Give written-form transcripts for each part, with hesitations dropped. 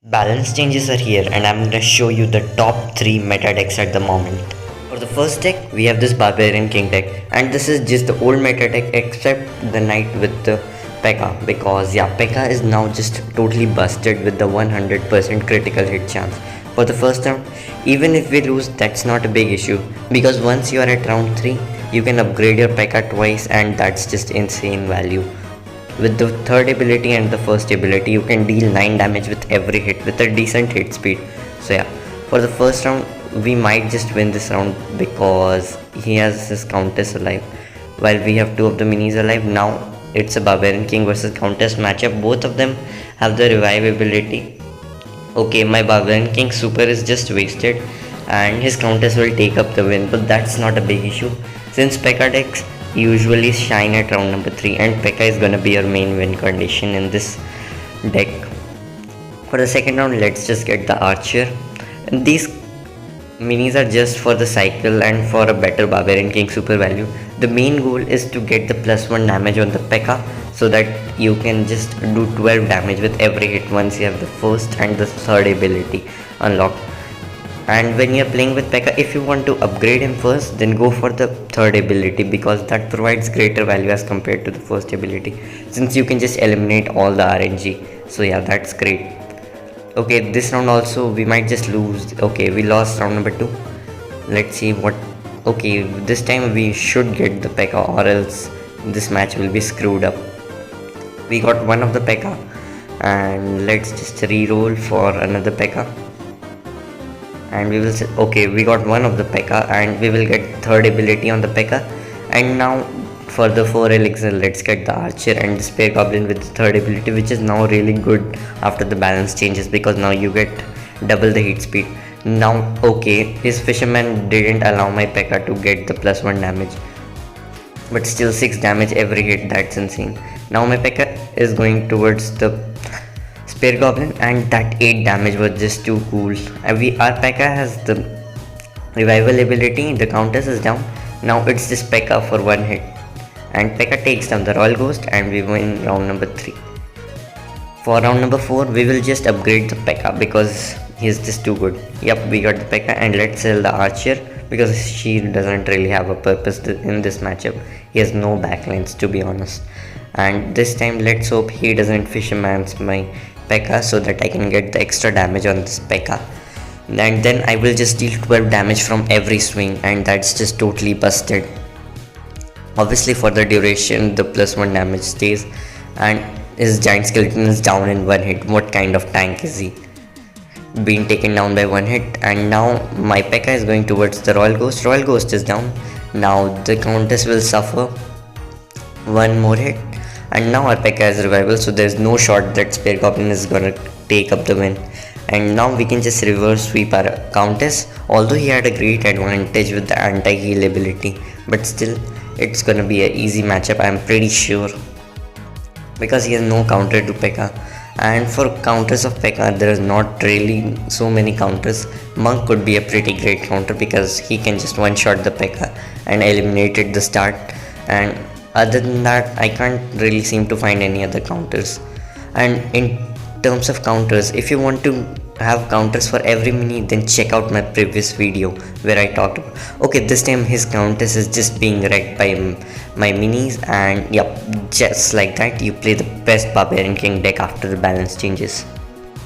Balance changes are here and I'm gonna show you the top 3 meta decks at the moment. For the first deck, we have this Barbarian King deck, and this is just the old meta deck except the Knight with the P.E.K.K.A, because yeah, P.E.K.K.A is now just totally busted with the 100% critical hit chance. For the first round, even if we lose, that's not a big issue, because once you are at round 3, you can upgrade your P.E.K.K.A twice, and that's just insane value. With the third ability and the first ability, you can deal 9 damage with every hit with a decent hit speed. So yeah, for the first round, we might just win this round because he has his Countess alive, while we have 2 of the minis alive. Now it's a Barbarian King versus Countess matchup. Both of them have the revive ability. Okay, my Barbarian King super is just wasted and his Countess will take up the win, but that's not a big issue since P.E.K.K.A decks usually shine at round number 3 and P.E.K.K.A is gonna be your main win condition in this deck. For the second round, let's just get the Archer. And these minis are just for the cycle and for a better Barbarian King super value. The main goal is to get the +1 damage on the P.E.K.K.A so that you can just do 12 damage with every hit once you have the first and the third ability unlocked. And when you're playing with P.E.K.K.A, if you want to upgrade him first, then go for the third ability because that provides greater value as compared to the first ability, since you can just eliminate all the RNG. So yeah, that's great. Okay, this round also we might just lose. Okay, we lost round number 2. Let's see what. Okay, this time we should get the P.E.K.K.A or else this match will be screwed up. We got one of the P.E.K.K.A and let's just re-roll for another P.E.K.K.A. And we will say, okay, we got one of the P.E.K.K.A and we will get third ability on the P.E.K.K.A. And now for the 4 elixir, let's get the Archer and the Spear Goblin with the third ability, which is now really good after the balance changes because now you get double the hit speed. Now okay, his Fisherman didn't allow my P.E.K.K.A to get the +1 damage, but still 6 damage every hit, that's insane. Now my P.E.K.K.A is going towards the Spear Goblin and that 8 damage was just too cool. Our P.E.K.K.A has the revival ability, the Countess is down. Now it's just P.E.K.K.A for 1 hit and P.E.K.K.A takes down the Royal Ghost and we win round number 3. For round number 4, we will just upgrade the P.E.K.K.A because he's just too good. Yep, we got the P.E.K.K.A and let's sell the Archer because she doesn't really have a purpose in this matchup. He has no backlines, to be honest. And this time let's hope he doesn't Fisherman's my P.E.K.K.A so that I can get the extra damage on this P.E.K.K.A, and then I will just deal 12 damage from every swing, and that's just totally busted. Obviously for the duration the +1 damage stays, and his giant skeleton is down in 1 hit. What kind of tank is he? Being taken down by 1 hit, and now my P.E.K.K.A is going towards the Royal Ghost. Royal Ghost is down. Now the Countess will suffer 1 more hit, and now our P.E.K.K.A is revival, so there's no shot that Spear Goblin is gonna take up the win. And now we can just reverse sweep our Countess, although he had a great advantage with the anti-heal ability, but still it's gonna be an easy matchup, I'm pretty sure, because he has no counter to P.E.K.K.A. And for counters of P.E.K.K.A there is not really so many counters. Monk could be a pretty great counter because he can just one-shot the P.E.K.K.A and eliminate it the start, and other than that I can't really seem to find any other counters. And in terms of counters, if you want to have counters for every mini, then check out my previous video where I talked about. Okay, this time his Countess is just being wrecked by my minis, and yep, just like that you play the best Barbarian King deck after the balance changes.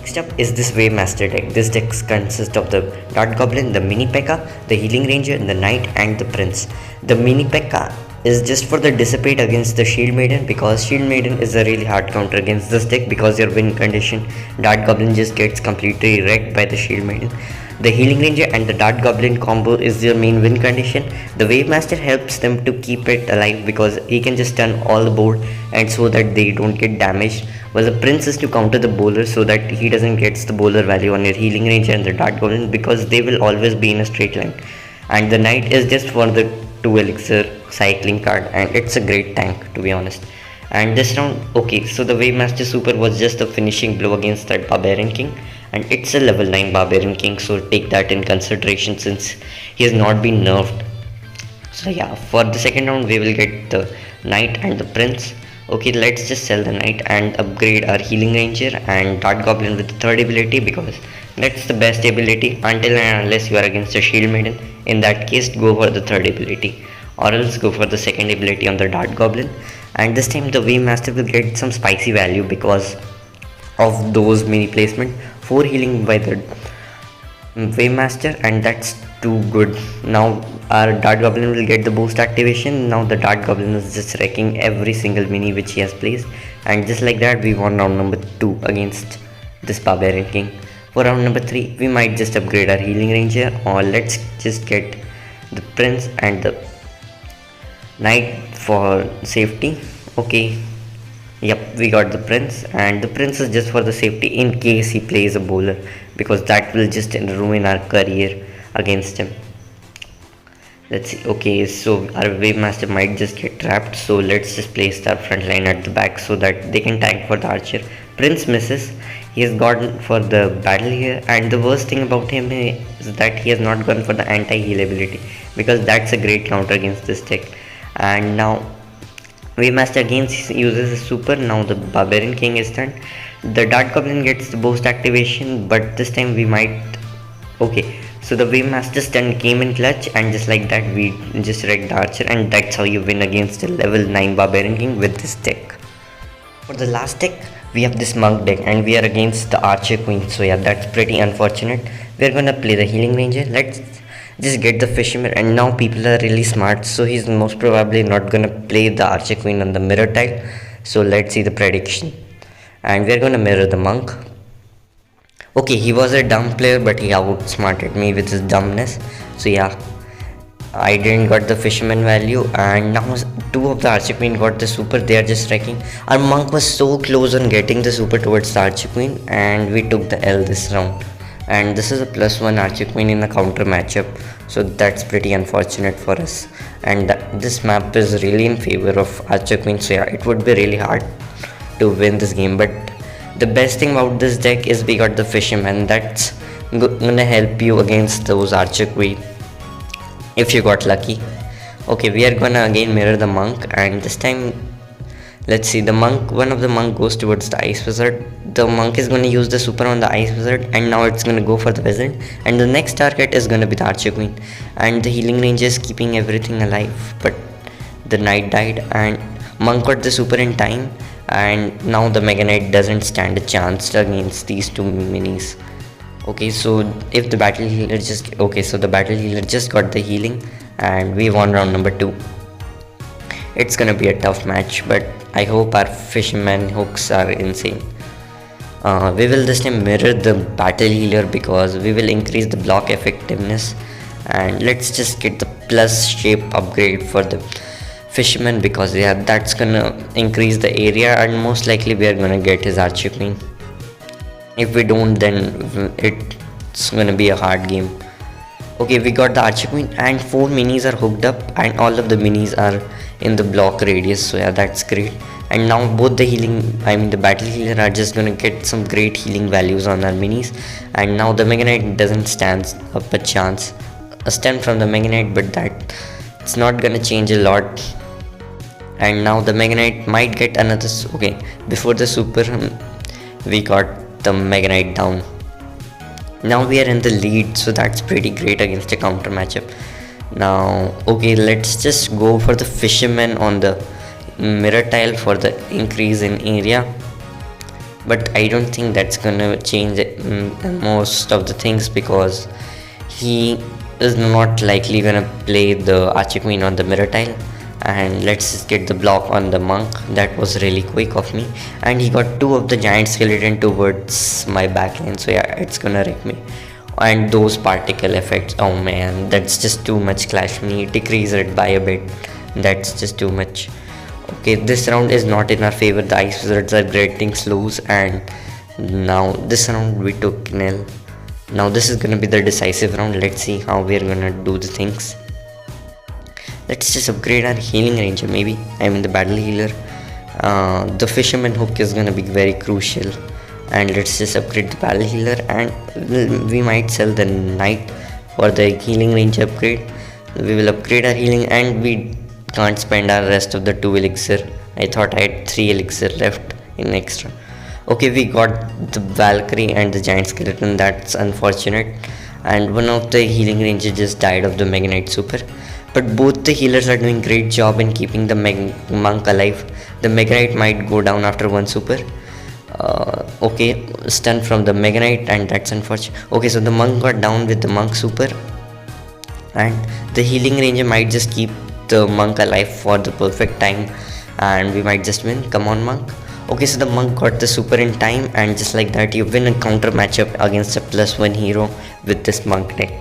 Next up is this Wavemaster deck. This deck consists of the Dart Goblin, the mini P.E.K.K.A, the Healing Ranger, the Knight and the Prince. The mini P.E.K.K.A is just for the Dissipate against the Shield Maiden, because Shield Maiden is a really hard counter against this deck because your win condition Dart Goblin just gets completely wrecked by the Shield Maiden. The Healing Ranger and the Dart Goblin combo is your main win condition. The Wavemaster helps them to keep it alive because he can just turn all the board and so that they don't get damaged, while the Prince is to counter the bowler so that he doesn't get the bowler value on your Healing Ranger and the Dart Goblin because they will always be in a straight line. And the Knight is just for the 2 elixir cycling card, and it's a great tank, to be honest. And this round, okay, so the Wavemaster super was just a finishing blow against that Barbarian King, and it's a level 9 Barbarian King, so take that in consideration since he has not been nerfed. So yeah, for the second round we will get the Knight and the Prince. Okay, let's just sell the knight and upgrade our healing ranger and dart goblin with the third ability, because that's the best ability until and unless you are against a shield maiden. In that case, go for the third ability, or else go for the second ability on the dart goblin. And this time the wave master will get some spicy value because of those mini placement. 4 healing by the Waymaster, and that's too good. Now our Dart Goblin will get the boost activation. Now the Dart Goblin is just wrecking every single mini which he has placed, and just like that we won round number 2 against this Barbarian King. For round number 3 we might just upgrade our healing ranger, or let's just get the prince and the knight for safety. Okay, yep, we got the prince, and the prince is just for the safety in case he plays a bowler, because that will just ruin our career against him. Let's see. Okay, so our wave master might just get trapped, so let's just place our front line at the back so that they can tank for the archer. Prince misses. He has gone for the battle here, and the worst thing about him is that he has not gone for the anti-heal ability, because that's a great counter against this deck. And now Waymaster again uses a super. Now the Barbarian King is stunned. The Dart Goblin gets the boost activation, but this time we might. Okay, so the Waymaster stun came in clutch, and just like that we just wrecked the archer, and that's how you win against a level 9 Barbarian King with this deck. For the last deck, we have this monk deck, and we are against the archer queen, so yeah, that's pretty unfortunate. We're gonna play the healing ranger. Let's just get the fisherman, and now people are really smart, so he's most probably not gonna play the archer queen on the mirror tile. So let's see the prediction, and we're gonna mirror the monk. Okay, he was a dumb player, but he outsmarted me with his dumbness. So yeah, I didn't got the fisherman value, and now 2 of the archer queen got the super. They are just wrecking. Our monk was so close on getting the super towards the archer queen, and we took the L this round. And this is a +1 archer queen in a counter matchup, so that's pretty unfortunate for us. And this map is really in favor of archer queen, so yeah, it would be really hard to win this game. But the best thing about this deck is we got the fisherman. That's gonna help you against those archer queen if you got lucky. Okay, we are gonna again mirror the monk, and this time let's see, the monk, one of the monk goes towards the ice wizard. The monk is going to use the super on the ice wizard, and now it's going to go for the wizard, and the next target is going to be the archer queen, and the healing ranger is keeping everything alive. But the knight died, and monk got the super in time, and now the mega knight doesn't stand a chance against these 2 minis. Okay, so if the battle healer just got the healing, and we won round number 2. It's gonna be a tough match, but I hope our fisherman hooks are insane. We will this time mirror the battle healer because we will increase the block effectiveness, and let's just get the plus shape upgrade for the fisherman, because yeah, that's gonna increase the area, and most likely we are gonna get his archer queen. If we don't, then it's gonna be a hard game. Okay, we got the archer queen, and 4 minis are hooked up, and all of the minis are in the block radius, so yeah, that's great. And now both the battle healer are just gonna get some great healing values on our minis, and now the mega knight doesn't stand up a chance. A stun from the mega knight, but it's not gonna change a lot. And now the mega knight might get another. Okay, before the super, we got the mega knight down. Now we are in the lead, so that's pretty great against a counter matchup. Now, okay, let's just go for the fisherman on the mirror tile for the increase in area, but I don't think that's gonna change most of the things, because he is not likely gonna play the archer queen on the mirror tile. And let's just get the block on the monk. That was really quick of me, and he got 2 of the giant skeleton towards my backline, so yeah, it's gonna wreck me. And those particle effects, oh man, that's just too much. Clash me, decrease it by a bit, that's just too much. Okay, this round is not in our favor. The ice wizards are getting slows, and now this round we took nil. Now this is gonna be the decisive round. Let's see how we're gonna do the things. Let's just upgrade our healing ranger, maybe. The battle healer. The fisherman hook is gonna be very crucial, and let's just upgrade the battle healer, and we might sell the knight for the healing ranger upgrade. We will upgrade our healing, and we can't spend our rest of the 2 elixir I thought I had 3 elixir left in extra. Okay, we got the Valkyrie and the giant skeleton. That's unfortunate. And one of the healing rangers just died of the Mega Knight super. But both the healers are doing great job in keeping the monk alive. The Mega Knight might go down after one super. Okay, stun from the Mega Knight, and that's unfortunate. Okay, so the monk got down with the monk super, and the healing ranger might just keep the monk alive for the perfect time, and we might just win. Come on, monk. Okay, so the monk got the super in time, and just like that you win a counter matchup against a +1 hero with this monk deck.